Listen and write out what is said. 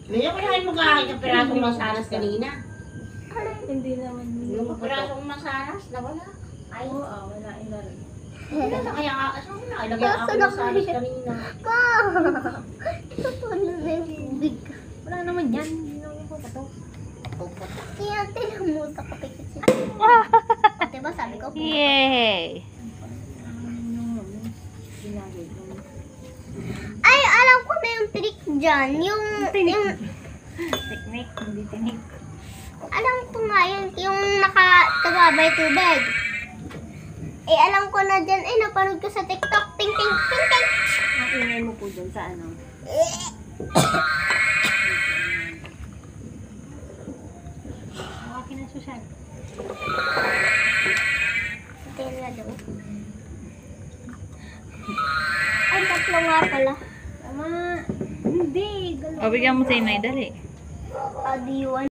Hindi ko na kayo magkakit ng pirasong masanas kanina. Hindi naman. Yung pirasong masanas, nawala. Ay, Oo, wala ina rin. wala na kaya nga. Saan ko na? Ilagay ako ng masanas kanina. Pa! Ito po na big. Wala naman yan. Hindi naman ko pa to. Kaya tinan mo sa kapikit siya. Diba sabi ko? Yay! Ay, alam ko na yung trick dyan. Yung Technique, hindi tinik. alam ko nga yung nakatababay tubig. Eh, alam ko na dyan. Eh, napanood ko sa TikTok. Ting, ting, ting, ting. Ang ingay mo po dun sa ano. Akin na Susan. Tingnan na daw. Ay, tatlo nga pala. Tama. Hindi. O, bigyan mo sa inay, dali. Adiwan.